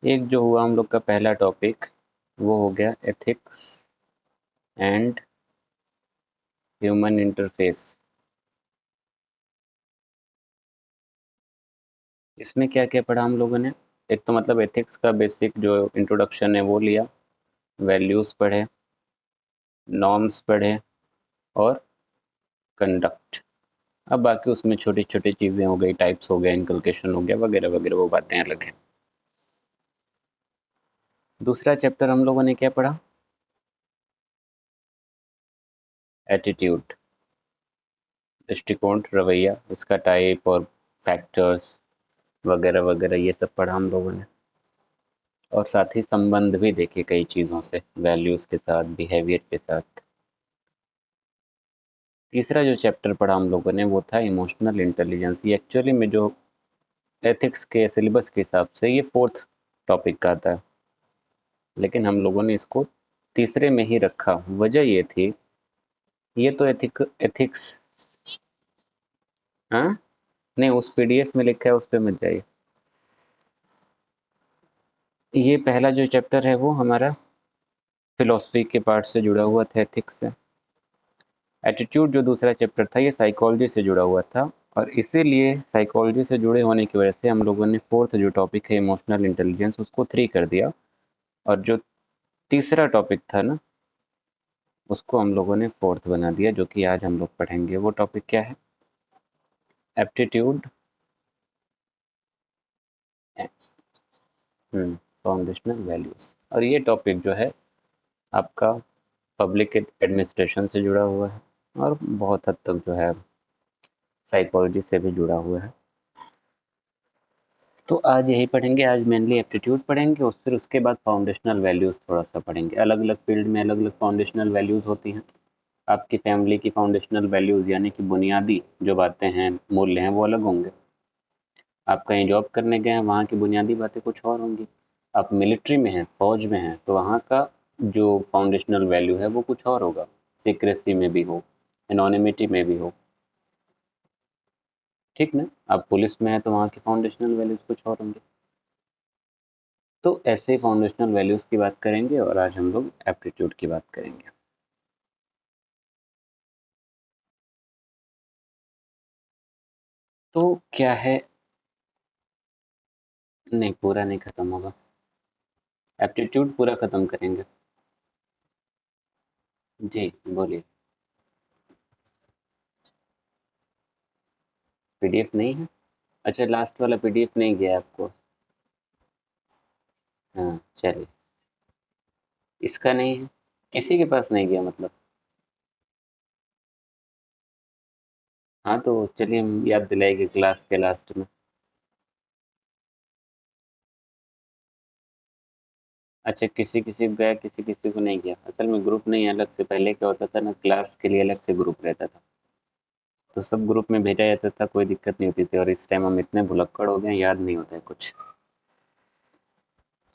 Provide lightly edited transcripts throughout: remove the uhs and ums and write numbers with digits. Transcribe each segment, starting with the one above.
एक जो हुआ हम लोग का पहला टॉपिक वो हो गया एथिक्स एंड ह्यूमन इंटरफेस। इसमें क्या क्या पढ़ा हम लोगों ने? एक तो मतलब एथिक्स का बेसिक जो इंट्रोडक्शन है वो लिया, वैल्यूज़ पढ़े, नॉर्म्स पढ़े और कंडक्ट। अब बाकी उसमें छोटी छोटी चीज़ें हो गई, टाइप्स हो गए, इनकलकेशन हो गया, वगैरह वगैरह, वो बातें अलग हैं। दूसरा चैप्टर हम लोगों ने क्या पढ़ा? एटीट्यूड, दृष्टिकोण, रवैया, इसका टाइप और फैक्टर्स वगैरह वगैरह, ये सब पढ़ा हम लोगों ने। और साथ ही संबंध भी देखे कई चीज़ों से, वैल्यूज़ के साथ, बिहेवियर के साथ। तीसरा जो चैप्टर पढ़ा हम लोगों ने वो था इमोशनल इंटेलिजेंस। ये एक्चुअली में जो एथिक्स के सिलेबस के हिसाब से ये फोर्थ टॉपिक का आता है, लेकिन हम लोगों ने इसको तीसरे में ही रखा। वजह ये थी, ये तो एथिक्स, हाँ, नहीं, उस पीडीएफ में लिखा है, उस पे मत जाइए। ये पहला जो चैप्टर है वो हमारा फिलोसफी के पार्ट से जुड़ा हुआ था, एथिक्स से। एटीट्यूड जो दूसरा चैप्टर था ये साइकोलॉजी से जुड़ा हुआ था, और इसीलिए साइकोलॉजी से जुड़े होने की वजह से हम लोगों ने फोर्थ जो टॉपिक है इमोशनल इंटेलिजेंस उसको 3 कर दिया। और जो तीसरा टॉपिक था ना उसको हम लोगों ने फोर्थ बना दिया, जो कि आज हम लोग पढ़ेंगे। वो टॉपिक क्या है? Aptitude, foundational values. और ये टॉपिक जो है आपका पब्लिक एडमिनिस्ट्रेशन से जुड़ा हुआ है, और बहुत हद तक जो है साइकोलॉजी से भी जुड़ा हुआ है। तो आज यही पढ़ेंगे, आज मेनली एप्टीट्यूड पढ़ेंगे, और फिर उसके बाद फाउंडेशनल वैल्यूज़ थोड़ा सा पढ़ेंगे। अलग अलग फील्ड में अलग अलग फाउंडेशनल वैल्यूज़ होती हैं। आपकी फैमिली की फाउंडेशनल वैल्यूज़ यानी कि बुनियादी जो बातें हैं, मूल्य हैं, वो अलग होंगे। आप कहीं जॉब करने गए हैं, वहाँ की बुनियादी बातें कुछ और होंगी। आप मिलिट्री में हैं, फौज में हैं, तो वहाँ का जो फाउंडेशनल वैल्यू है वो कुछ और होगा। सीक्रेसी में भी हो, एनोनिमिटी में भी हो, ठीक ना? आप पुलिस में हैं तो वहाँ की फाउंडेशनल वैल्यूज़ कुछ और होंगे। तो ऐसे फाउंडेशनल वैल्यूज़ की बात करेंगे, और आज हम लोग एप्टीट्यूड की बात करेंगे। तो क्या है? नहीं, पूरा नहीं खत्म होगा, एप्टीट्यूड पूरा खत्म करेंगे। जी, बोलिए। पीडीएफ नहीं है? अच्छा, लास्ट वाला पीडीएफ नहीं गया आपको? हाँ, चलिए। इसका नहीं है? किसी के पास नहीं गया मतलब? हाँ, तो चलिए हम याद दिलाएंगे क्लास के लास्ट में। अच्छा, किसी किसी को गया, किसी किसी को नहीं गया। असल में ग्रुप नहीं, अलग से पहले क्या होता था ना, क्लास के लिए अलग से ग्रुप रहता था, तो सब ग्रुप में भेजा जाता था, कोई दिक्कत नहीं होती थी। और इस टाइम हम इतने भुलक्कड़ हो गए हैं, याद नहीं होता है कुछ।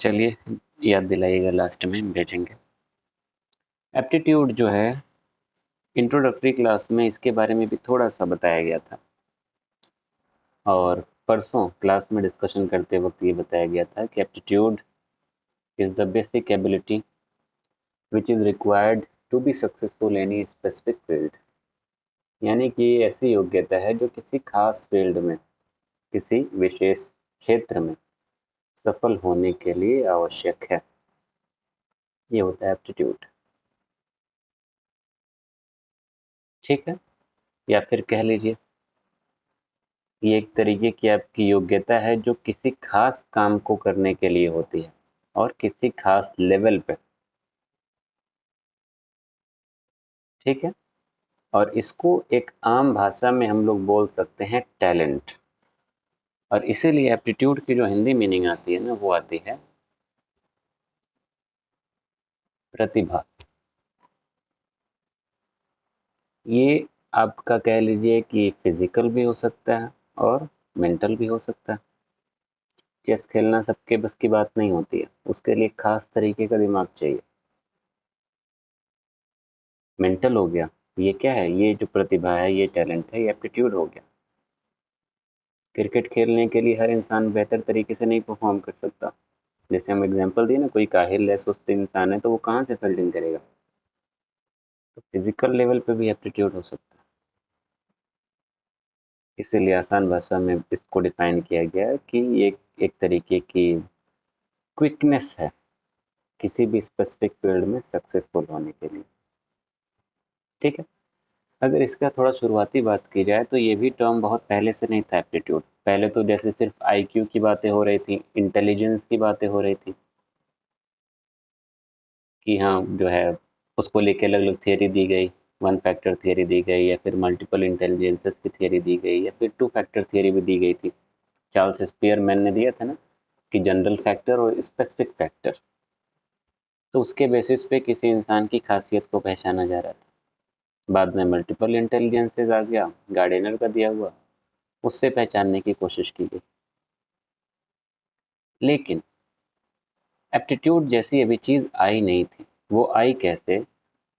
चलिए, याद दिलाइएगा, लास्ट में भेजेंगे। एप्टीट्यूड जो है, इंट्रोडक्टरी क्लास में इसके बारे में भी थोड़ा सा बताया गया था, और परसों क्लास में डिस्कशन करते वक्त ये बताया गया था कि aptitude is the basic ability which is required to be successful in specific field. यानी कि ये ऐसी योग्यता है जो किसी खास फील्ड में, किसी विशेष क्षेत्र में सफल होने के लिए आवश्यक है। ये होता है एप्टीट्यूड, ठीक है? या फिर कह लीजिए, ये एक तरीके की आपकी योग्यता है जो किसी खास काम को करने के लिए होती है, और किसी खास लेवल पे, ठीक है? और इसको एक आम भाषा में हम लोग बोल सकते हैं टैलेंट। और इसीलिए एप्टीट्यूड की जो हिंदी मीनिंग आती है ना, वो आती है प्रतिभा। ये आपका कह लीजिए कि फिजिकल भी हो सकता है और मेंटल भी हो सकता है। चेस खेलना सबके बस की बात नहीं होती है, उसके लिए खास तरीके का दिमाग चाहिए। मेंटल हो गया, ये क्या है? ये जो प्रतिभा है, ये टैलेंट है, ये एप्टीट्यूड हो गया। क्रिकेट खेलने के लिए हर इंसान बेहतर तरीके से नहीं परफॉर्म कर सकता, जैसे हम एग्जांपल दिए ना, कोई काहिल है, सुस्त इंसान है, तो वो कहाँ से फील्डिंग करेगा? तो फिजिकल लेवल पे भी एप्टीट्यूड हो सकता है। इसीलिए आसान भाषा में इसको डिफाइन किया गया है कि ये एक तरीके की क्विकनेस है किसी भी स्पेसिफिक फील्ड में सक्सेसफुल होने के लिए। ठीक है। अगर इसका थोड़ा शुरुआती बात की जाए तो ये भी टर्म बहुत पहले से नहीं था एप्टीट्यूड। पहले तो जैसे सिर्फ आईक्यू की बातें हो रही थी, इंटेलिजेंस की बातें हो रही थी कि हाँ जो है उसको लेके अलग अलग थियरी दी गई। वन फैक्टर थियरी दी गई, या फिर मल्टीपल इंटेलिजेंसेस की थियरी दी गई, या फिर टू फैक्टर थियरी भी दी गई थी। चार्ल्स स्पियरमैन ने दिया था ना कि जनरल फैक्टर और स्पेसिफिक फैक्टर। तो उसके बेसिस पे किसी इंसान की खासियत को पहचाना जा रहा था। बाद में मल्टीपल इंटेलिजेंसेस आ गया, गार्डेनर का दिया हुआ, उससे पहचानने की कोशिश की गई। लेकिन एप्टीट्यूड जैसी अभी चीज़ आई नहीं थी। वो आई कैसे?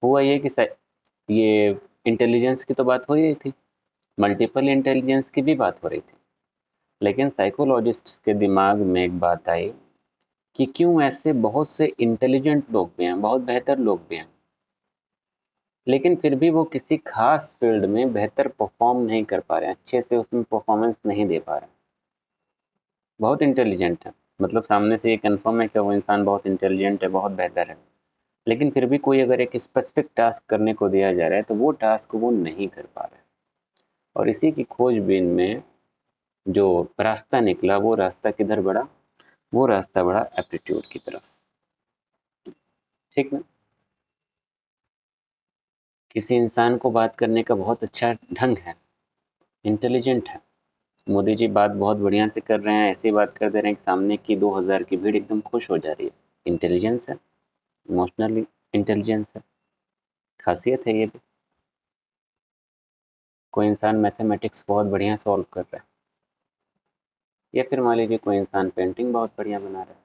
हुआ ये कि ये इंटेलिजेंस की तो बात हो ही रही थी, मल्टीपल इंटेलिजेंस की भी बात हो रही थी, लेकिन साइकोलॉजिस्ट के दिमाग में एक बात आई कि क्यों ऐसे बहुत से इंटेलिजेंट लोग भी हैं, बहुत बेहतर लोग भी हैं, लेकिन फिर भी वो किसी खास फील्ड में बेहतर परफॉर्म नहीं कर पा रहे हैं, अच्छे से उसमें परफॉर्मेंस नहीं दे पा रहे हैं। बहुत इंटेलिजेंट है, मतलब सामने से ये कंफर्म है कि वो इंसान बहुत इंटेलिजेंट है, बहुत बेहतर है, लेकिन फिर भी कोई अगर एक स्पेसिफिक टास्क करने को दिया जा रहा है तो वो टास्क वो नहीं कर पा रहा है। और इसी की खोजबीन में जो रास्ता निकला, वो रास्ता किधर बढ़ा? वो रास्ता बढ़ा एप्टीट्यूड की तरफ। ठीक ना? किसी इंसान को बात करने का बहुत अच्छा ढंग है, इंटेलिजेंट है, मोदी जी बात बहुत बढ़िया से कर रहे हैं, ऐसी बात कर दे रहे हैं कि सामने की 2000 की भीड़ एकदम खुश हो जा रही है। इंटेलिजेंस है, इमोशनली इंटेलिजेंस है, खासियत है ये भी। कोई इंसान मैथमेटिक्स बहुत बढ़िया सॉल्व कर रहा है, या फिर मान लीजिए कोई इंसान पेंटिंग बहुत बढ़िया बना रहा है,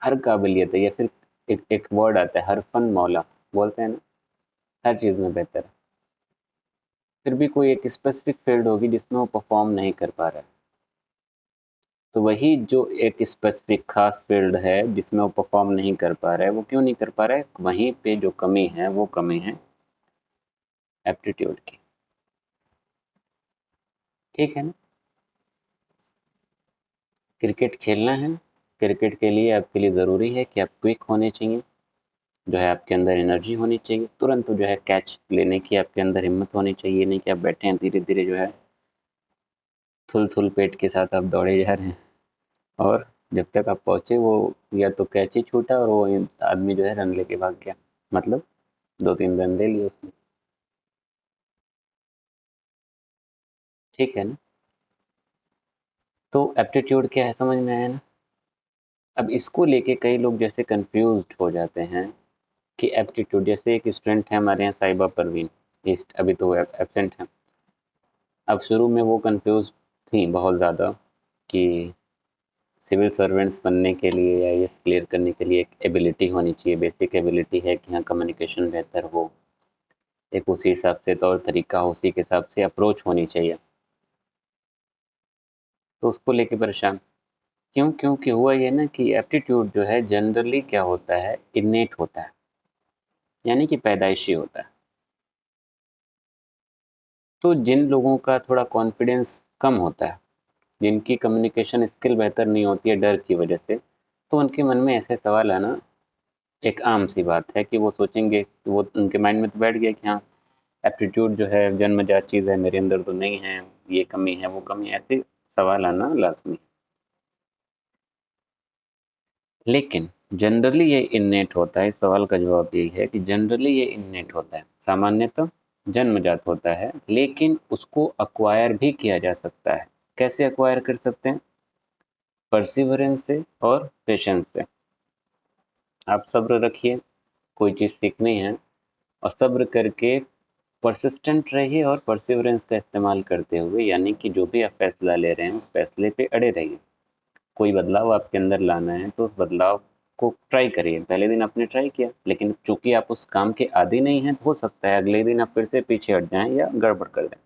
हर काबिलियत है, या फिर एक वर्ड आता है, हर फन मौला, बोलते हैं ना, हर चीज़ में बेहतर है। फिर भी कोई एक स्पेसिफिक फील्ड होगी जिसमें वो परफॉर्म नहीं कर पा रहा है। तो वही जो एक स्पेसिफिक खास फील्ड है जिसमें वो परफॉर्म नहीं कर पा रहा है, वो क्यों नहीं कर पा रहा है? वहीं पे जो कमी है वो कमी है एप्टीट्यूड की। ठीक है ना? क्रिकेट खेलना है, क्रिकेट के लिए आपके लिए ज़रूरी है कि आप क्विक होने चाहिए, जो है आपके अंदर एनर्जी होनी चाहिए, तुरंत जो है कैच लेने की आपके अंदर हिम्मत होनी चाहिए, नहीं कि आप बैठे हैं धीरे धीरे जो है थुल थुल पेट के साथ आप दौड़े जा रहे हैं, और जब तक आप पहुंचे वो या तो कैच ही छूटा और वो आदमी जो है रन लेके भाग गया, मतलब 2-3 रन ले लिए उसने। ठीक है ना? तो एप्टीट्यूड क्या है, समझ में आया ना? अब इसको लेके कई लोग जैसे कंफ्यूज्ड हो जाते हैं कि एप्टीट्यूड, जैसे एक स्टूडेंट है हमारे यहाँ साइबा परवीन, ईस्ट, अभी तो एबसेंट है। अब शुरू में वो कंफ्यूज थी बहुत ज़्यादा कि सिविल सर्वेंट्स बनने के लिए या आईएएस क्लियर करने के लिए एक एबिलिटी होनी चाहिए, बेसिक एबिलिटी है कि हाँ कम्युनिकेशन बेहतर हो, एक उसी हिसाब से तौर तरीका हो, उसी के हिसाब से अप्रोच होनी चाहिए। तो उसको लेके परेशान क्यों? क्योंकि हुआ ये ना कि एप्टीट्यूड जो है जनरली क्या होता है, इनेट होता है, यानी कि पैदाइशी होता है। तो जिन लोगों का थोड़ा कॉन्फिडेंस कम होता है, जिनकी कम्युनिकेशन स्किल बेहतर नहीं होती है डर की वजह से, तो उनके मन में ऐसे सवाल आना एक आम सी बात है कि वो सोचेंगे, वो उनके माइंड में तो बैठ गया कि हाँ एप्टीट्यूड जो है जन्मजात चीज़ है, मेरे अंदर तो नहीं है, ये कमी है वो कमी है, ऐसे सवाल आना लाजमी। लेकिन जनरली ये इन्नेट होता है। इस सवाल का जवाब यही है कि जनरली ये इन्नेट होता है, सामान्यतः जन्मजात होता है, लेकिन उसको अक्वायर भी किया जा सकता है। कैसे अक्वायर कर सकते हैं? परसिवरेंस से और पेशेंस से। आप सब्र रखिए, कोई चीज़ सीखनी है, और सब्र करके परसिस्टेंट रहिए, और परसिवरेंस का इस्तेमाल करते हुए, यानी कि जो भी आप फैसला ले रहे हैं उस फैसले पे अड़े रहिए। कोई बदलाव आपके अंदर लाना है तो उस बदलाव को ट्राई करिए। पहले दिन आपने ट्राई किया, लेकिन चूंकि आप उस काम के आदी नहीं हैं, तो हो सकता है अगले दिन आप फिर से पीछे हट जाएं या गड़बड़ कर दें,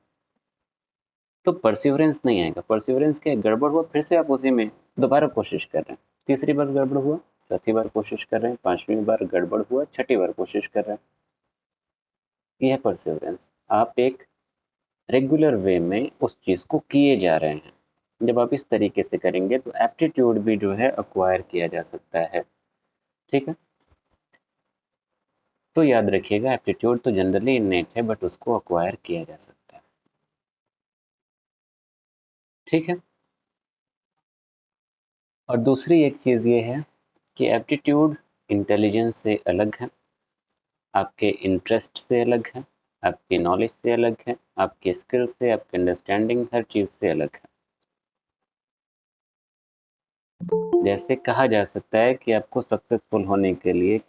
तो परसिवरेंस नहीं आएगा। परसिवरेंस क्या है? गड़बड़ हुआ फिर से आप उसी में दोबारा कोशिश कर रहे हैं। तीसरी बार गड़बड़ हुआ, चौथी बार कोशिश कर रहे हैं, पांचवी बार गड़बड़ हुआ, छठी बार कोशिश कर रहे हैं। यह परसिवरेंस, आप एक रेगुलर वे में उस चीज को किए जा रहे हैं। जब आप इस तरीके से करेंगे तो एप्टीट्यूड भी जो है अक्वायर किया जा सकता है। ठीक है, तो याद रखिएगा एप्टीट्यूड तो जनरली इन्नेट है, बट उसको अक्वायर किया जा सकता है। ठीक है, और दूसरी एक चीज ये है कि एप्टीट्यूड इंटेलिजेंस से अलग है, आपके इंटरेस्ट से अलग है, आपकी नॉलेज से अलग है, आपके स्किल से, आपकी अंडरस्टैंडिंग, हर चीज से अलग है। जैसे कहा जा सकता है कि आपको सक्सेसफुल होने के लिए,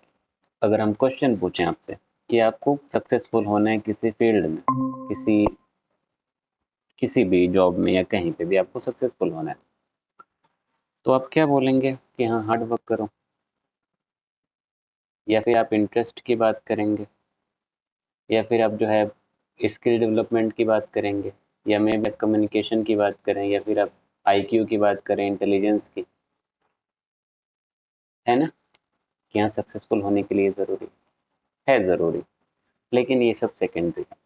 अगर हम क्वेश्चन पूछें आपसे कि आपको सक्सेसफुल होना है किसी फील्ड में, किसी किसी भी जॉब में या कहीं पे भी आपको सक्सेसफुल होना है, तो आप क्या बोलेंगे कि हाँ हार्ड वर्क करो, या फिर आप इंटरेस्ट की बात करेंगे, या फिर आप जो है स्किल डेवलपमेंट की बात करेंगे, या मे भी कम्युनिकेशन की बात करें, या फिर आप आईक्यू की बात करें, इंटेलिजेंस की, है ना, कि यहाँ सक्सेसफुल होने के लिए ज़रूरी है, ज़रूरी, लेकिन ये सब सेकेंडरी है।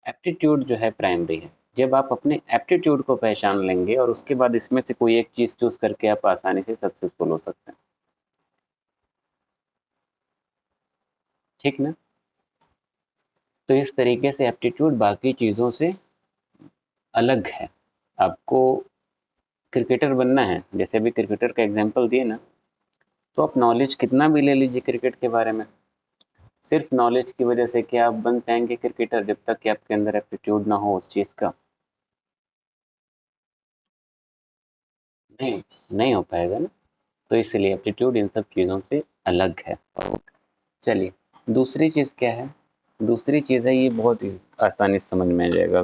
एप्टीट्यूड जो है प्राइमरी है। जब आप अपने एप्टीट्यूड को पहचान लेंगे और उसके बाद इसमें से कोई एक चीज़ चूज करके आप आसानी से सक्सेसफुल हो सकते हैं। ठीक ना, तो इस तरीके से एप्टीट्यूड बाकी चीज़ों से अलग है। आपको क्रिकेटर बनना है, जैसे भी क्रिकेटर का एग्जांपल दिए ना, तो आप नॉलेज कितना भी ले लीजिए क्रिकेट के बारे में, सिर्फ नॉलेज की वजह से क्या आप बन जाएंगे क्रिकेटर, जब तक कि आपके अंदर एप्टीट्यूड ना हो उस चीज़ का? नहीं, नहीं हो पाएगा ना। तो इसलिए एप्टीट्यूड इन सब चीज़ों से अलग है। चलिए, दूसरी चीज़ क्या है? दूसरी चीज़ है, ये बहुत ही आसानी से समझ में आ जाएगा,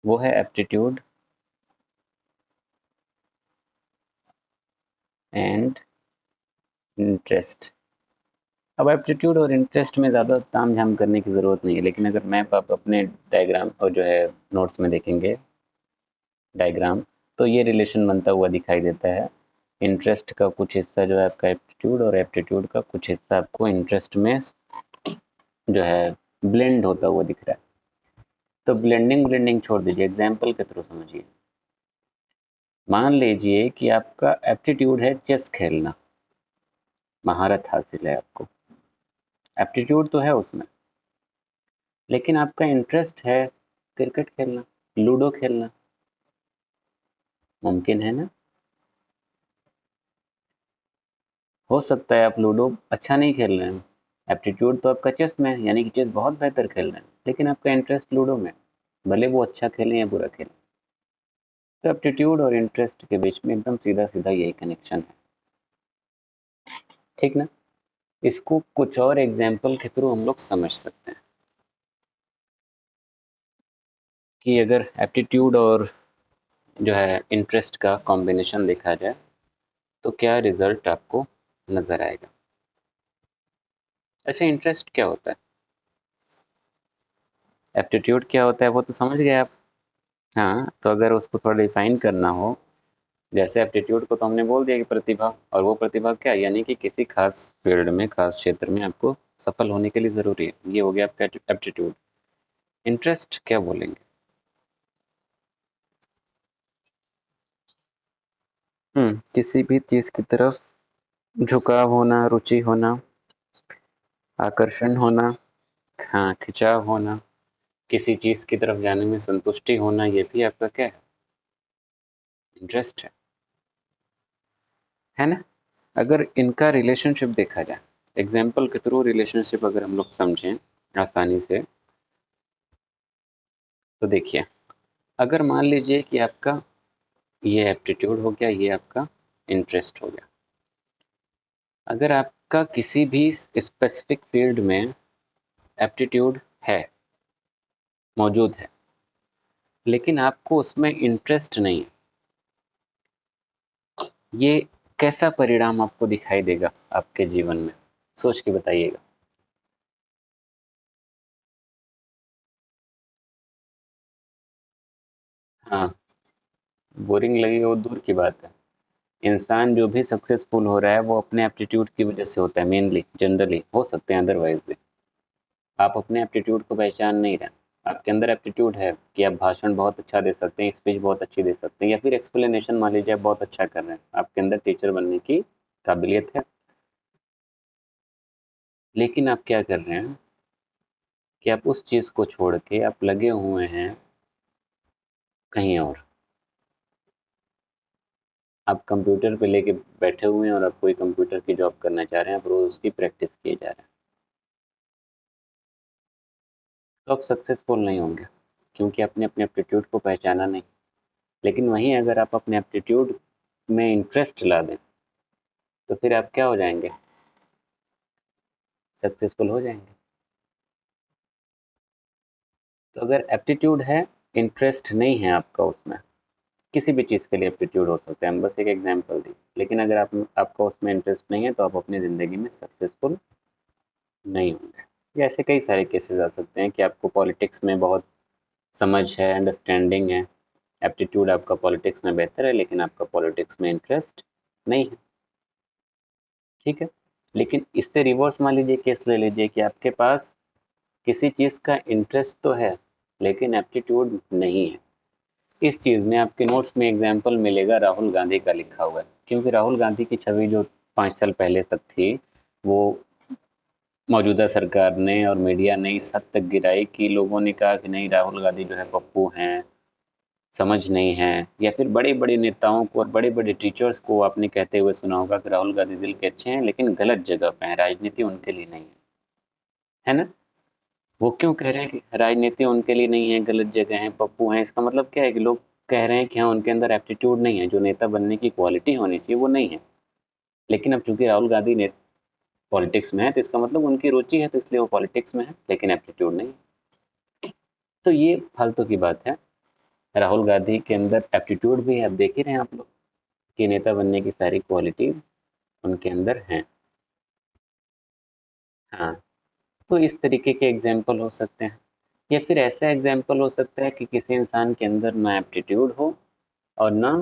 वो है एप्टीट्यूड एंड इंटरेस्ट। अब एप्टीट्यूड और इंटरेस्ट में ज़्यादा ताम झाम करने की ज़रूरत नहीं है, लेकिन अगर मैप आप अपने डायग्राम और जो है नोट्स में देखेंगे डायग्राम, तो ये रिलेशन बनता हुआ दिखाई देता है। इंटरेस्ट का कुछ हिस्सा जो है आपका एप्टीट्यूड, और एप्टीट्यूड का कुछ हिस्सा आपको इंटरेस्ट में जो है ब्लेंड होता हुआ दिख रहा है। तो ब्लेंडिंग ब्लेंडिंग छोड़ दीजिए, एग्जाम्पल के थ्रू समझिए। मान लीजिए कि आपका एप्टीट्यूड है चेस खेलना, महारत हासिल है आपको, एप्टीट्यूड तो है उसमें, लेकिन आपका इंटरेस्ट है क्रिकेट खेलना, लूडो खेलना। मुमकिन है ना? हो सकता है आप लूडो अच्छा नहीं खेल रहे हैं, एप्टीट्यूड तो आपका चेस में है, यानी कि चेस बहुत बेहतर खेल रहे हैं, लेकिन आपका इंटरेस्ट लूडो में, भले वो अच्छा खेलें या बुरा खेलें। तो एप्टीट्यूड और इंटरेस्ट के बीच में एकदम सीधा सीधा यही कनेक्शन है। ठीक ना, इसको कुछ और एग्जाम्पल के थ्रू हम लोग समझ सकते हैं कि अगर एप्टीट्यूड और जो है इंटरेस्ट का कॉम्बिनेशन देखा जाए तो क्या रिजल्ट आपको नजर आएगा। अच्छा, इंटरेस्ट क्या होता है, एप्टीट्यूड क्या होता है, वो तो समझ गए आप। हाँ, तो अगर उसको थोड़ा डिफाइन करना हो, जैसे एप्टीट्यूड को तो हमने बोल दिया कि प्रतिभा, और वो प्रतिभा क्या, यानी कि किसी खास फील्ड में, खास क्षेत्र में आपको सफल होने के लिए ज़रूरी है, ये हो गया आपका एप्टीट्यूड। इंटरेस्ट क्या बोलेंगे? किसी भी चीज़ की तरफ झुकाव होना, रुचि होना, आकर्षण होना, हाँ खिंचाव होना, किसी चीज़ की तरफ जाने में संतुष्टि होना, ये भी आपका क्या है, इंटरेस्ट है ना। अगर इनका रिलेशनशिप देखा जाए, एग्जाम्पल के थ्रू रिलेशनशिप अगर हम लोग समझें आसानी से, तो देखिए, अगर मान लीजिए कि आपका ये एप्टीट्यूड हो गया, ये आपका इंटरेस्ट हो गया, अगर आपका किसी भी स्पेसिफिक फील्ड में एप्टीट्यूड है, मौजूद है, लेकिन आपको उसमें इंटरेस्ट नहीं है, ये कैसा परिणाम आपको दिखाई देगा आपके जीवन में? सोच के बताइएगा। हाँ, बोरिंग लगेगा वो दूर की बात है, इंसान जो भी सक्सेसफुल हो रहा है वो अपने एप्टीट्यूड की वजह से होता है, मेनली, जनरली हो सकते हैं अदरवाइज भी। आप अपने एप्टीट्यूड को पहचान नहीं रहे। आपके अंदर एप्टीट्यूड है कि आप भाषण बहुत अच्छा दे सकते हैं, स्पीच बहुत अच्छी दे सकते हैं, या फिर एक्सप्लेनेशन मान लीजिए आप बहुत अच्छा कर रहे हैं, आपके अंदर टीचर बनने की काबिलियत है। लेकिन आप क्या कर रहे हैं कि आप उस चीज़ को छोड़ के आप लगे हुए हैं कहीं और। आप कंप्यूटर पे लेके बैठे हुए हैं और आप कोई कंप्यूटर की जॉब करना चाह रहे हैं, आप रोज उसकी प्रैक्टिस किए जा रहे हैं, तो आप सक्सेसफुल नहीं होंगे, क्योंकि आपने अपने एप्टीट्यूड को पहचाना नहीं। लेकिन वहीं अगर आप अपने एप्टीट्यूड में इंटरेस्ट ला दें, तो फिर आप क्या हो जाएंगे, सक्सेसफुल हो जाएंगे। तो अगर एप्टीट्यूड है, इंटरेस्ट नहीं है आपका उसमें, किसी भी चीज़ के लिए एप्टीट्यूड हो सकता है, हम बस एक एग्जांपल दी, लेकिन अगर आपका उसमें इंटरेस्ट नहीं है, तो आप अपनी ज़िंदगी में सक्सेसफुल नहीं होंगे। या ऐसे कई सारे केसेस आ सकते हैं कि आपको पॉलिटिक्स में बहुत समझ है, अंडरस्टैंडिंग है, एप्टीट्यूड आपका पॉलिटिक्स में बेहतर है, लेकिन आपका पॉलिटिक्स में इंटरेस्ट नहीं है। ठीक है। लेकिन इससे रिवर्स मान लीजिए, केस ले लीजिए कि आपके पास किसी चीज़ का इंटरेस्ट तो है, लेकिन एप्टीट्यूड नहीं है। इस चीज़ में आपके नोट्स में एग्जाम्पल मिलेगा राहुल गांधी का लिखा हुआ है, क्योंकि राहुल गांधी की छवि जो 5 साल पहले तक थी, वो मौजूदा सरकार ने और मीडिया ने इस हद तक गिराई कि लोगों ने कहा कि नहीं, राहुल गांधी जो है पप्पू हैं, समझ नहीं है। या फिर बड़े बड़े नेताओं को और बड़े बड़े टीचर्स को आपने कहते हुए सुना होगा कि राहुल गांधी दिल के अच्छे हैं, लेकिन गलत जगह पे हैं, राजनीति उनके लिए नहीं है। है ना? वो क्यों कह रहे हैं कि राजनीति उनके लिए नहीं है, गलत जगह है, पप्पू हैं? इसका मतलब क्या है कि लोग कह रहे हैं कि हाँ, उनके अंदर एप्टीट्यूड नहीं है, जो नेता बनने की क्वालिटी होनी चाहिए वो नहीं है। लेकिन अब चूंकि राहुल गांधी ने पॉलिटिक्स में है, तो इसका मतलब उनकी रुचि है, तो इसलिए वो पॉलिटिक्स में है, लेकिन एप्टीट्यूड नहीं है। तो ये फालतू की बात है। राहुल गांधी के अंदर एप्टीट्यूड भी है, अब देख ही रहे हैं आप लोग कि नेता बनने की सारी क्वालिटीज उनके अंदर हैं। हाँ। तो इस तरीके के एग्जाम्पल हो सकते हैं, या फिर ऐसा एग्जाम्पल हो सकता है कि किसी इंसान के अंदर ना एप्टीट्यूड हो और ना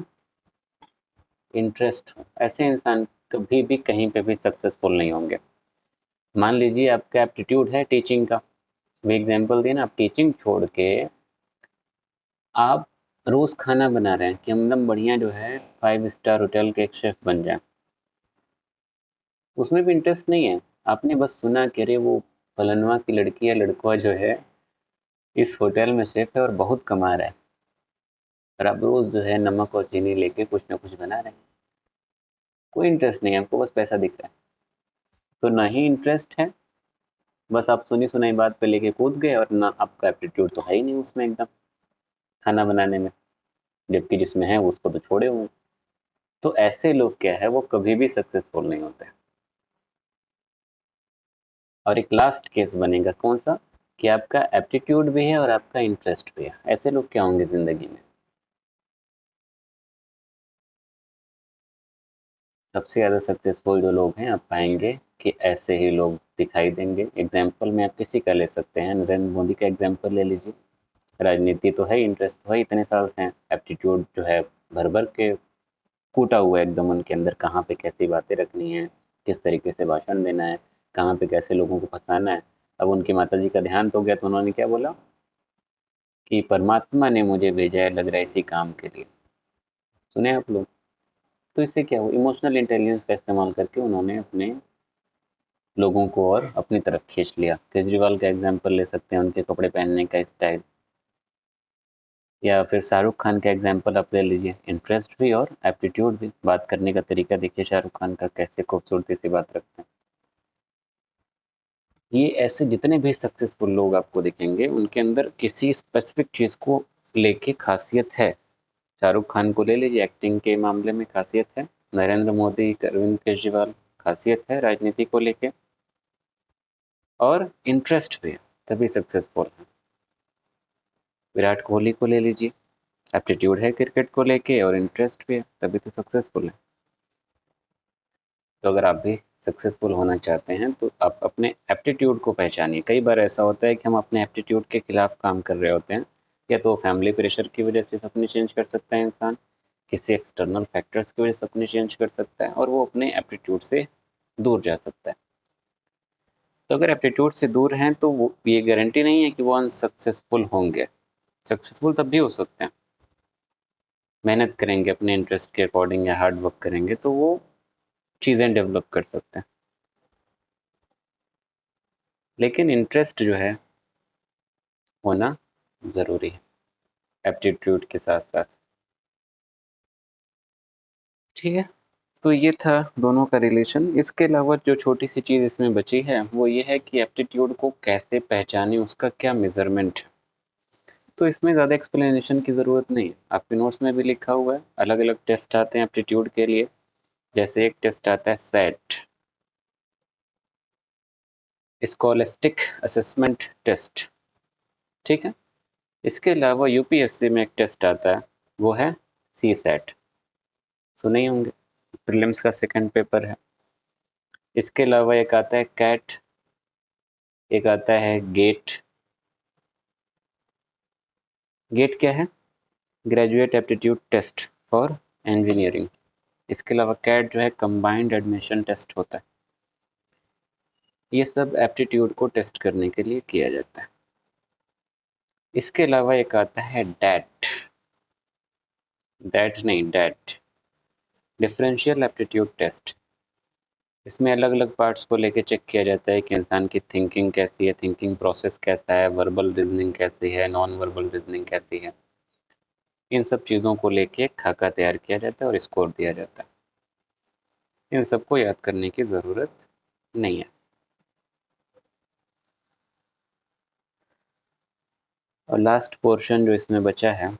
इंटरेस्ट हो। ऐसे इंसान कभी भी कहीं पे भी सक्सेसफुल नहीं होंगे। मान लीजिए आपका एप्टीट्यूड है टीचिंग का, वे एग्जाम्पल दिए ना, आप टीचिंग छोड़ के आप रोज खाना बना रहे हैं कि हम एकदम बढ़िया जो है 5 स्टार होटल के एक शेफ बन जाए, उसमें भी इंटरेस्ट नहीं है। आपने बस सुना कि अरे वो फलनवा की लड़की या लड़का जो है इस होटल में शेफ है और बहुत कमा रहा है, और आप रोज जो है नमक और चीनी लेके कुछ ना कुछ बना रहे हैं, कोई इंटरेस्ट नहीं है आपको, बस पैसा दिख रहा है। तो ना ही इंटरेस्ट है, बस आप सुनी सुनाई बात पे लेके कूद गए, और ना आपका एप्टीट्यूड तो है ही नहीं उसमें एकदम, खाना बनाने में, जबकि जिसमें है वो उसको तो छोड़े हुए हैं। तो ऐसे लोग क्या है, वो कभी भी सक्सेसफुल नहीं होते। और एक लास्ट केस बनेगा कौन सा, कि आपका एप्टीट्यूड भी है और आपका इंटरेस्ट भी है, ऐसे लोग क्या होंगे जिंदगी में, सबसे ज़्यादा सक्सेसफुल जो लोग हैं, आप पाएंगे कि ऐसे ही लोग दिखाई देंगे। एग्जाम्पल में आप किसी का ले सकते हैं, नरेंद्र मोदी का एग्जाम्पल ले लीजिए। राजनीति तो है, इंटरेस्ट तो है, इतने साल से हैं, एप्टीट्यूड जो है भर भर के कूटा हुआ है एकदम उनके अंदर, कहाँ पे कैसी बातें रखनी है, किस तरीके से भाषण देना है, कहाँ पे कैसे लोगों को फंसाना है। अब उनकी माता जी का देहांत हो गया, तो उन्होंने क्या बोला कि परमात्मा ने मुझे भेजा है, लग रहा है इसी काम के लिए। सुने आप लोग? तो इससे क्या हुआ, इमोशनल इंटेलिजेंस का इस्तेमाल करके उन्होंने अपने लोगों को और अपनी तरफ खींच लिया। केजरीवाल का एग्जाम्पल ले सकते हैं, उनके कपड़े पहनने का स्टाइल, या फिर शाहरुख खान का एग्जाम्पल आप ले लीजिए, इंटरेस्ट भी और एप्टीट्यूड भी। बात करने का तरीका देखिए शाहरुख खान का, कैसे खूबसूरती से बात रखते हैं। ये ऐसे जितने भी सक्सेसफुल लोग आपको दिखेंगे, उनके अंदर किसी स्पेसिफिक चीज़ को लेके खासियत है। शाहरुख खान को ले लीजिए, एक्टिंग के मामले में खासियत है। नरेंद्र मोदी, अरविंद केजरीवाल, खासियत है राजनीति को लेके, और इंटरेस्ट भी है, तभी सक्सेसफुल है। विराट कोहली को ले लीजिए, एप्टीट्यूड है क्रिकेट को लेके और इंटरेस्ट भी है, तभी तो सक्सेसफुल है। तो अगर आप भी सक्सेसफुल होना चाहते हैं, तो आप अपने एप्टीट्यूड को पहचानिए। कई बार ऐसा होता है कि हम अपने एप्टीट्यूड के खिलाफ काम कर रहे होते हैं, या तो फैमिली प्रेशर की वजह से अपनी चेंज कर सकता है इंसान, किसी एक्सटर्नल फैक्टर्स की वजह से अपने चेंज कर सकता है और वो अपने एप्टीट्यूड से दूर जा सकता है। तो अगर एप्टीट्यूड से दूर हैं तो वो ये गारंटी नहीं है कि वो अनसक्सेसफुल होंगे। सक्सेसफुल तब भी हो सकते हैं, मेहनत करेंगे अपने इंटरेस्ट के अकॉर्डिंग या हार्ड वर्क करेंगे तो वो चीज़ें डेवलप कर सकते हैं। लेकिन इंटरेस्ट जो है होना ज़रूरी है एप्टीट्यूड के साथ साथ। ठीक है, तो ये था दोनों का रिलेशन। इसके अलावा जो छोटी सी चीज़ इसमें बची है वो ये है कि एप्टीट्यूड को कैसे पहचानें, उसका क्या मेजरमेंट है। तो इसमें ज़्यादा एक्सप्लेनेशन की ज़रूरत नहीं है, आपके नोट्स में भी लिखा हुआ है। अलग अलग टेस्ट आते हैं एप्टीट्यूड के लिए, जैसे एक टेस्ट आता है सेट, स्कॉलेस्टिक असेसमेंट टेस्ट। ठीक है, इसके अलावा यूपीएससी में एक टेस्ट आता है, वो है सी सेट, सुने ही होंगे, प्रीलिम्स का सेकंड पेपर है। इसके अलावा एक आता है कैट, एक आता है गेट। गेट क्या है? Graduate aptitude test for engineering. इसके अलावा कैट जो है कंबाइंड एडमिशन टेस्ट होता है। ये सब एप्टीट्यूड को टेस्ट करने के लिए किया जाता है। इसके अलावा एक आता है डैट, डैट नहीं डैट, डिफरेंशियल एप्टीट्यूड टेस्ट। इसमें अलग अलग पार्ट्स को लेके चेक किया जाता है कि इंसान की थिंकिंग कैसी है, थिंकिंग प्रोसेस कैसा है, वर्बल रीजनिंग कैसी है, नॉन वर्बल रीजनिंग कैसी है। इन सब चीज़ों को लेके खाका तैयार किया जाता है और स्कोर दिया जाता है। इन सबको याद करने की ज़रूरत नहीं है। और लास्ट पोर्शन जो इसमें बचा है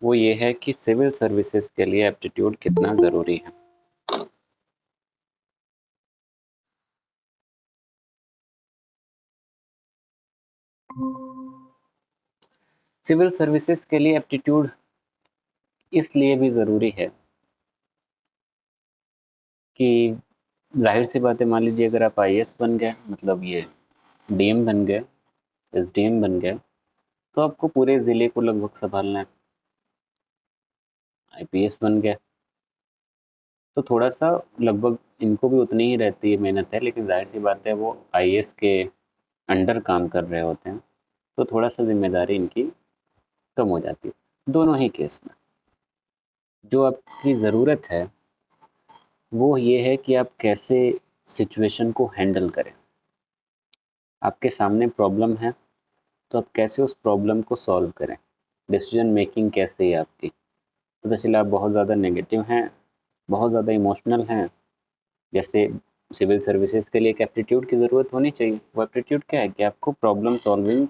वो ये है कि सिविल सर्विसेज के लिए एप्टीट्यूड कितना ज़रूरी है। सिविल सर्विसेज के लिए एप्टीट्यूड इसलिए भी ज़रूरी है कि जाहिर सी बात है, मान लीजिए अगर आप आईएएस बन गए, मतलब ये डीएम बन गए, एसडीएम बन गए, तो आपको पूरे ज़िले को लगभग संभालना है। आईपीएस बन गए तो थोड़ा सा लगभग इनको भी उतनी ही रहती है मेहनत है, लेकिन जाहिर सी बात है वो आईएएस के अंडर काम कर रहे होते हैं, तो थोड़ा सा जिम्मेदारी इनकी कम हो जाती है। दोनों ही केस में जो आपकी ज़रूरत है वो ये है कि आप कैसे सिचुएशन को हैंडल करें। आपके सामने प्रॉब्लम है तो आप कैसे उस प्रॉब्लम को सॉल्व करें, डिसीजन मेकिंग कैसे है आपकी। पता चला आप बहुत ज़्यादा नेगेटिव हैं, बहुत ज़्यादा इमोशनल हैं, जैसे सिविल सर्विसेज के लिए एक एप्टीट्यूड की ज़रूरत होनी चाहिए। वो एप्टीट्यूड क्या है कि आपको प्रॉब्लम सॉल्विंग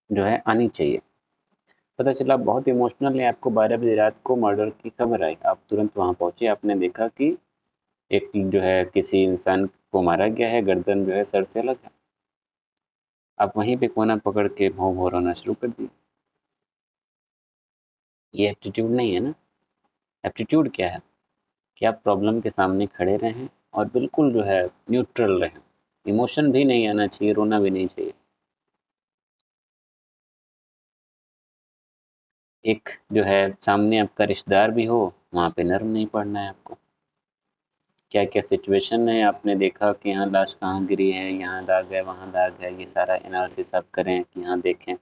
जो है आनी चाहिए। पता चला आप बहुत इमोशनल हैं, आपको 12 बजे रात को मर्डर की खबर आई, आप तुरंत वहाँ पहुँचे, आपने देखा कि एक जो है किसी इंसान को मारा गया है, गर्दन जो है सर से अलग है। आप वहीं पे कोना पकड़ के भौं भौं रोना शुरू कर दिए। ये एप्टीट्यूड नहीं है ना। एप्टीट्यूड क्या है कि आप प्रॉब्लम के सामने खड़े रहें और बिल्कुल जो है न्यूट्रल रहें। इमोशन भी नहीं आना चाहिए, रोना भी नहीं चाहिए। एक जो है सामने आपका रिश्तेदार भी हो, वहाँ पे नर्म नहीं पड़ना है आपको। क्या क्या सिचुएशन है, आपने देखा कि यहाँ लाश कहाँ गिरी है, यहाँ दाग है, वहाँ दाग है, ये सारा एनालिसिस आप करें कि यहाँ देखें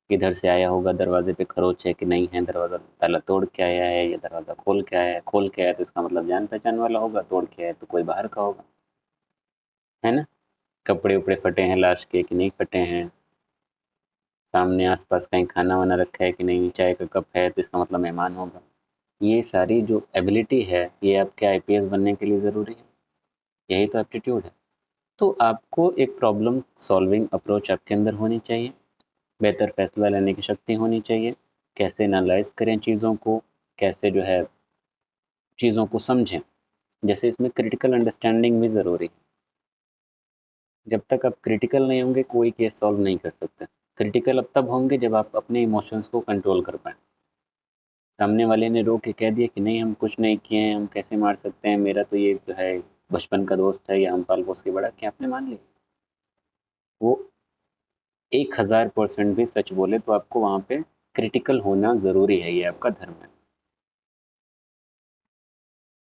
किधर से आया होगा, दरवाजे पे खरोच है कि नहीं है, दरवाज़ा ताला तोड़ के आया है या दरवाज़ा खोल के आया है। खोल के आया तो इसका मतलब जान पहचान वाला होगा, तोड़ के आया तो कोई बाहर का होगा, है ना। कपड़े उपड़े फटे हैं लाश के कि नहीं फटे हैं, सामने आसपास कहीं खाना वाना रखा है कि नहीं, चाय का कप है तो इसका मतलब मेहमान होगा। ये सारी जो एबिलिटी है ये आपके आईपीएस बनने के लिए ज़रूरी है। यही तो एप्टीट्यूड है। तो आपको एक प्रॉब्लम सॉल्विंग अप्रोच आपके अंदर होनी चाहिए, बेहतर फैसला लेने की शक्ति होनी चाहिए, कैसे एनालाइज करें चीज़ों को, कैसे जो है चीज़ों को समझें। जैसे इसमें क्रिटिकल अंडरस्टैंडिंग भी ज़रूरी है। जब तक आप क्रिटिकल नहीं होंगे कोई केस सॉल्व नहीं कर सकते। क्रिटिकल अब तब होंगे जब आप अपने इमोशंस को कंट्रोल कर पाएँ। सामने वाले ने रो के कह दिया कि नहीं हम कुछ नहीं किए हैं, हम कैसे मार सकते हैं, मेरा तो ये जो है बचपन का दोस्त है या हम पाल पोस के बड़ा किया, आपने मान लिया। वो 1000% भी सच बोले तो आपको वहाँ पे क्रिटिकल होना ज़रूरी है, ये आपका धर्म है।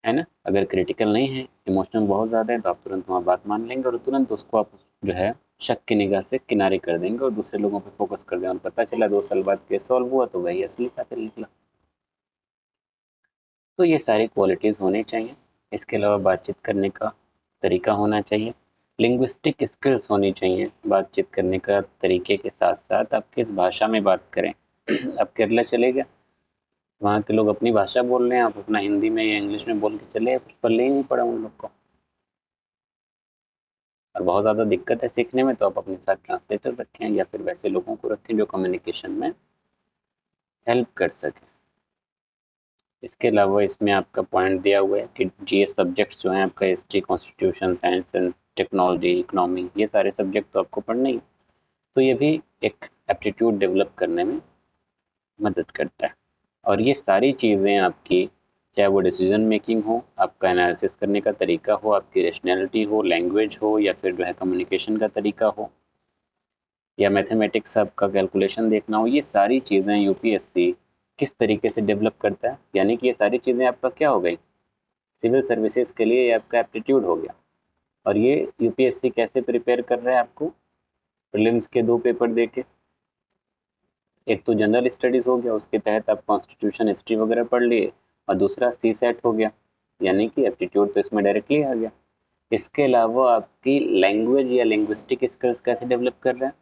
है ना। अगर क्रिटिकल नहीं है, इमोशनल बहुत ज़्यादा है, तो आप तुरंत वहाँ बात मान लेंगे और तुरंत उसको आप जो है शक की निगाह से किनारे कर देंगे और दूसरे लोगों पे फोकस कर देंगे और पता चला 2 साल बाद केस सॉल्व हुआ तो वही असली कातिल निकला। तो ये सारी क्वालिटीज़ होनी चाहिए। इसके अलावा बातचीत करने का तरीका होना चाहिए, लिंग्विस्टिक स्किल्स होनी चाहिए। बातचीत करने का तरीके के साथ साथ आप किस भाषा में बात करें। अब केरला चले गए, वहाँ के लोग अपनी भाषा बोल रहे हैं, आप अपना हिंदी में या इंग्लिश में बोल के चले, कुछ पल्ले ही नहीं पड़ा उन लोग को। और बहुत ज़्यादा दिक्कत है सीखने में, तो आप अपने साथ ट्रांसलेटर रखें या फिर वैसे लोगों को रखें जो कम्युनिकेशन में हेल्प कर सकें। इसके अलावा इसमें आपका पॉइंट दिया हुआ है कि जीएस सब्जेक्ट्स जो हैं आपका history, constitution, science, technology, economy, ये सारे सब्जेक्ट तो आपको पढ़ने ही। तो ये भी एक एप्टीट्यूड डेवलप करने में मदद करता है। और ये सारी चीज़ें आपकी, चाहे वो डिसीजन मेकिंग हो, आपका एनालिसिस करने का तरीका हो, आपकी रेशनैलिटी हो, लैंग्वेज हो, या फिर जो है कम्युनिकेशन का तरीका हो, या मैथमेटिक्स आपका कैलकुलेशन देखना हो, ये सारी चीज़ें यूपीएससी किस तरीके से डेवलप करता है। यानी कि ये सारी चीज़ें आपका क्या हो गई, सिविल सर्विसेज के लिए ये आपका एप्टीट्यूड हो गया। और ये यूपीएससी कैसे प्रिपेयर कर रहा है आपको, प्रीलिम्स के 2 पेपर देके। एक तो जनरल स्टडीज हो गया, उसके तहत आप कॉन्स्टिट्यूशन, हिस्ट्री वगैरह पढ़ लिए, और दूसरा सी सेट हो गया, यानी कि एप्टीट्यूड तो इसमें डायरेक्टली आ गया। इसके अलावा आपकी लैंग्वेज या लिंग्विस्टिक स्किल्स कैसे डेवलप कर रहा है,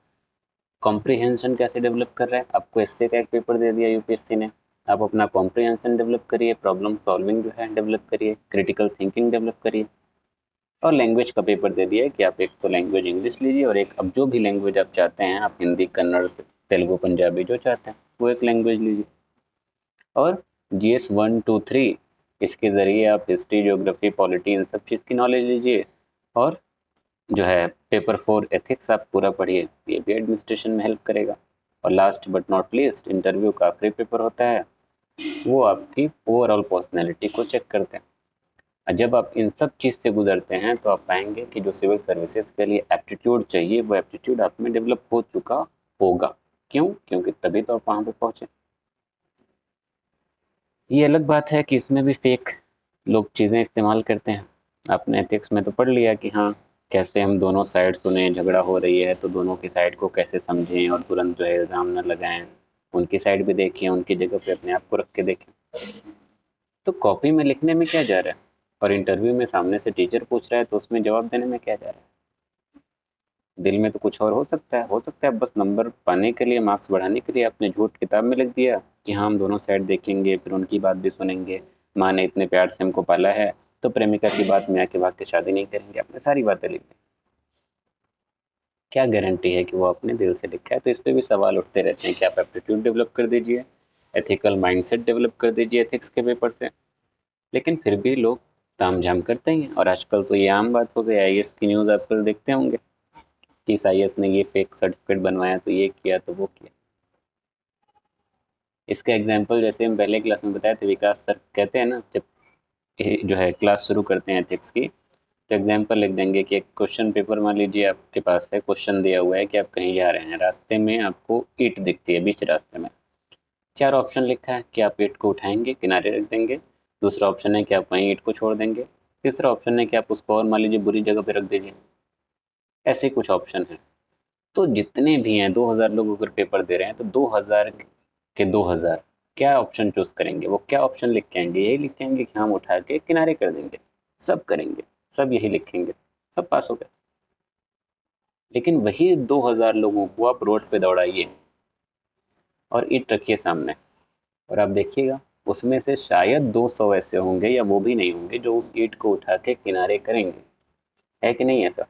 कॉम्प्रिहेंशन कैसे डेवलप कर रहा है। आपको इससे का एक पेपर दे दिया यूपीएससी ने, आप अपना कॉम्प्रिहेंशन डेवलप करिए, प्रॉब्लम सॉल्विंग जो है डेवलप करिए, क्रिटिकल थिंकिंग डेवलप करिए। और लैंग्वेज का पेपर दे दिया है कि आप एक तो लैंग्वेज इंग्लिश लीजिए, और एक अब जो भी लैंग्वेज आप चाहते हैं, आप हिंदी, कन्नड़, तेलुगु, पंजाबी जो चाहते हैं वो एक लैंग्वेज लीजिए। और जीएस 1 2 3 इसके ज़रिए आप हिस्ट्री, ज्योग्राफी, पॉलिटी, इन सब चीज़ की नॉलेज लीजिए। और जो है पेपर 4 एथिक्स आप पूरा पढ़िए, ये भी एडमिनिस्ट्रेशन में हेल्प करेगा। और last but not least, interview का आखिरी पेपर होता है, वो आपकी ओवरऑल पर्सनैलिटी को चेक करते हैं। और जब आप इन सब चीज़ से गुजरते हैं तो आप पाएंगे कि जो सिविल सर्विसेज के लिए एप्टीट्यूड चाहिए वो एप्टीट्यूड आप में डेवलप हो चुका होगा। क्यों? क्योंकि तभी तो आप वहाँ पे पहुँचे। ये अलग बात है कि इसमें भी फेक लोग चीज़ें इस्तेमाल करते हैं। आपने एथिक्स में तो पढ़ लिया कि हाँ, कैसे हम दोनों साइड सुने, झगड़ा हो रही है तो दोनों की साइड को कैसे समझें और तुरंत जो है इल्ज़ाम न लगाएं, उनकी साइड भी देखें, उनकी जगह पे अपने आप को रख के देखें। तो कॉपी में लिखने में क्या जा रहा है, और इंटरव्यू में सामने से टीचर पूछ रहा है तो उसमें जवाब देने में क्या जा रहा है। दिल में तो कुछ और हो सकता है, बस नंबर पाने के लिए, मार्क्स बढ़ाने के लिए आपने झूठ किताब में लिख दिया कि हाँ हम दोनों साइड देखेंगे, फिर उनकी बात भी सुनेंगे, माँ ने इतने प्यार से हमको पाला है तो प्रेमिका की बात में आके भाग के शादी नहीं करेंगे, आपने सारी बातें लिख दी। क्या गारंटी है कि वो अपने दिल से लिखा है। तो इस पे भी सवाल उठते रहते हैं कि आप एप्टीट्यूड डेवलप कर दीजिए, एथिकल माइंडसेट डेवलप कर दीजिए एथिक्स के पेपर से, लेकिन फिर भी लोग तामझाम करते ही हैं। और आजकल तो ये आम बात हो गई, आईएएस की न्यूज़ आजकल देखते होंगे कि इस आईएएस ने ये फेक सर्टिफिकेट बनवाया, तो ये किया तो वो किया। इसका एग्जाम्पल जैसे हम पहले क्लास में बताए थे, विकास सर कहते हैं ना, जब जो है क्लास शुरू करते हैं एथिक्स की, तो एग्जाम्पल लिख देंगे कि एक क्वेश्चन पेपर मान लीजिए आपके पास है, क्वेश्चन दिया हुआ है कि आप कहीं जा रहे हैं, रास्ते में आपको ईंट दिखती है बीच रास्ते में। 4 ऑप्शन लिखा है कि आप ईंट को उठाएंगे, किनारे रख देंगे, दूसरा ऑप्शन है कि आप वहीं ईंट को छोड़ देंगे, तीसरा ऑप्शन है कि आप उसको और मान लीजिए बुरी जगह पे रख दीजिए। ऐसे कुछ ऑप्शन है। तो जितने भी हैं, 2000 लोग अगर पेपर दे रहे हैं तो 2000 के 2000 क्या ऑप्शन चूज करेंगे, वो क्या ऑप्शन लिख के आएंगे, यही लिख के आएंगे कि हम उठा के किनारे कर देंगे। सब करेंगे, सब यही लिखेंगे, सब पास हो गए। लेकिन वही 2000 लोगों को आप रोड पे दौड़ाइए और ईंट रखिए सामने, और आप देखिएगा उसमें से शायद 200 ऐसे होंगे या वो भी नहीं होंगे जो उस ईंट को उठा के किनारे करेंगे। है कि नहीं ऐसा?